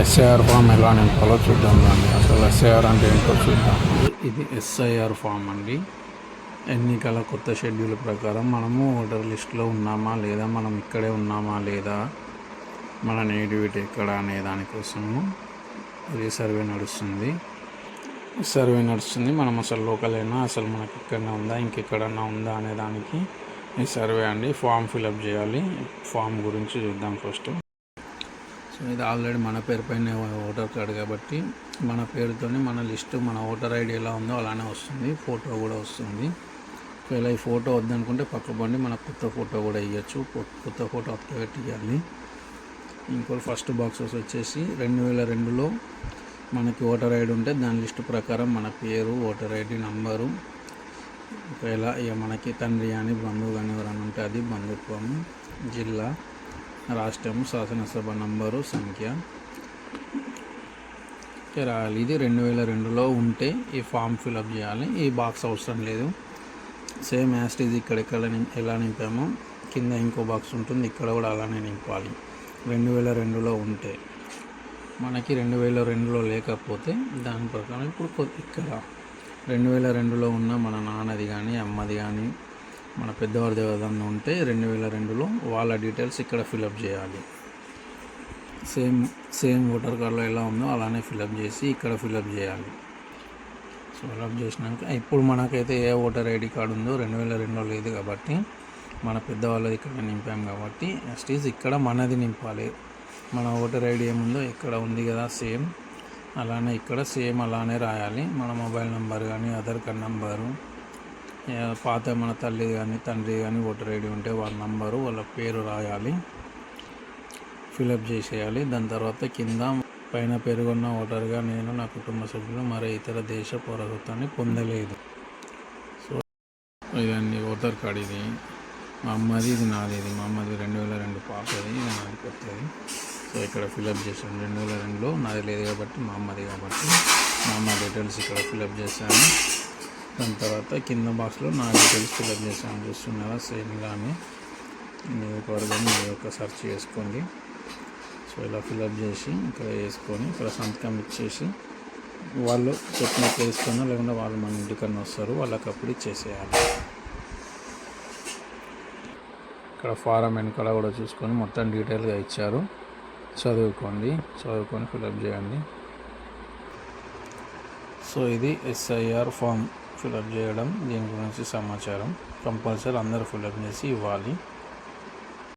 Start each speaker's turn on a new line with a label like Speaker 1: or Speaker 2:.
Speaker 1: SIR form ఎలా నింపాలో చూద్దాం అండి. అసలు ఎస్ఐఆర్ అంటే ఏంటో చూద్దాం. ఇది ఎస్ఐఆర్ ఫామ్ అండి. ఎన్నికల కొత్త షెడ్యూల్ ప్రకారం మనము ఓటర్ లిస్టులో ఉన్నామా లేదా, మనం ఇక్కడే ఉన్నామా లేదా, మన నేటివిటీ ఎక్కడ అనే దానికోసము ఇది సర్వే నడుస్తుంది. మనం అసలు లోకలైనా, అసలు మనకి ఇక్కడనే ఉందా, ఇంకెక్కడన్నా ఉందా అనే దానికి ఈ సర్వే అండి. ఫామ్ ఫిలప్ చేయాలి. ఫామ్ గురించి చూద్దాం ఫస్ట్. సో ఇది ఆల్రెడీ మన పేరు పైన ఓటర్ కార్డు కాబట్టి మన పేరుతోని మన లిస్టు, మన ఓటర్ ఐడి ఎలా ఉందో అలానే వస్తుంది. ఫోటో కూడా వస్తుంది. ఒకవేళ ఈ ఫోటో వద్దనుకుంటే పక్కబండి మన కొత్త ఫోటో కూడా ఇవ్వచ్చు. కొత్త ఫోటో అప్డేట్ ఇవ్వాలి. ఇంకో ఫస్ట్ బాక్సెస్ వచ్చేసి 2002లో మనకి ఓటర్ ఐడి ఉంటే దాని లిస్టు ప్రకారం మన పేరు, ఓటర్ ఐడి నంబరు, ఒకవేళ ఇక మనకి తండ్రి కానీ బంధువు కానీ ఎవరైనా ఉంటే అది, బంధుత్వం, జిల్లా, రాష్ట్రం, శాసనసభ నంబరు, సంఖ్య రాయాలి. ఇది 2002లో ఉంటే ఈ ఫామ్ ఫిలప్ చేయాలి. ఈ బాక్స్ అవసరం లేదు. సేమ్ యాస్టీజ్ ఇక్కడ ఎలా నింపామో కింద ఇంకో బాక్స్ ఉంటుంది, ఇక్కడ కూడా అలానే నింపాలి. 2002లో ఉంటే. మనకి 2002లో లేకపోతే దాని ప్రకారం ఇప్పుడు ఇక్కడ 2002లో ఉన్న మన నాన్నది కానీ, అమ్మది కానీ, మన పెద్దవారి ఏదన్నా ఉంటే 2002లో వాళ్ళ డీటెయిల్స్ ఇక్కడ ఫిలప్ చేయాలి. సేమ్ ఓటర్ కార్డులో ఎలా ఉందో అలానే ఫిలప్ చేసి ఇక్కడ ఫిలప్ చేయాలి. సో ఫిలప్ చేసినాక ఇప్పుడు మనకైతే ఏ ఓటర్ ఐడి కార్డు ఉందో 2002లో లేదు కాబట్టి మన పెద్దవాళ్ళది ఇక్కడ నింపాం కాబట్టి యాస్టీజ్ ఇక్కడ మనది నింపాలి. మన ఓటర్ ఐడి ఏముందో ఇక్కడ ఉంది కదా సేమ్ అలానే ఇక్కడ సేమ్ అలానే రాయాలి. మన మొబైల్ నెంబర్ కానీ, ఆధార్ కార్డ్ నంబరు, పాత మన తల్లి కానీ తండ్రి కానీ ఓటర్ ఐడి ఉంటే వాళ్ళ నంబరు, వాళ్ళ పేరు రాయాలి, ఫిలప్ చేసేయాలి. దాని తర్వాత కింద పైన పేర్కొన్న ఓటర్గా నేను, నా కుటుంబ సభ్యులు మరే ఇతర దేశ పౌరసత్వాన్ని పొందలేదు. సో ఇదండి ఓటర్ కార్డ్. ఇది మా అమ్మది, ఇది నాది. ఇది మా అమ్మది 2002 పాతది, ఇది నాది కొత్తది. సో ఇక్కడ ఫిలప్ చేశాను. 2002లో నాది లేదు కాబట్టి మా అమ్మది కాబట్టి మా అమ్మ డీటెయిల్స్ ఇక్కడ ఫిలప్ చేశాను. దాని తర్వాత కింద బాక్స్లో నా డీటెయిల్స్ ఫిలప్ చేశాను. చూస్తున్నారా సేమ్ ఇలానే నియోజకవర్గం మీ యొక్క సెర్చ్ చేసుకోండి. సో ఇలా ఫిలప్ చేసి ఇక్కడ వేసుకొని ఇక్కడ సంతకం ఇచ్చేసి వాళ్ళు చెప్పినట్టు వేసుకున్నా లేకుండా వాళ్ళు మన ఇంటికన్నా వస్తారు, వాళ్ళకి అప్పుడు ఇచ్చేసేయాలి. ఇక్కడ ఫారం వెనకాల కూడా చూసుకొని మొత్తం డీటెయిల్గా ఇచ్చారు. చదువుకొని ఫిలప్ చేయండి. సో ఇది ఎస్ఐఆర్ ఫామ్ ఫిలప్ చేయడం, దీని గురించి సమాచారం కంపల్సరీ అందరూ ఫిలప్ చేసి ఇవ్వాలి.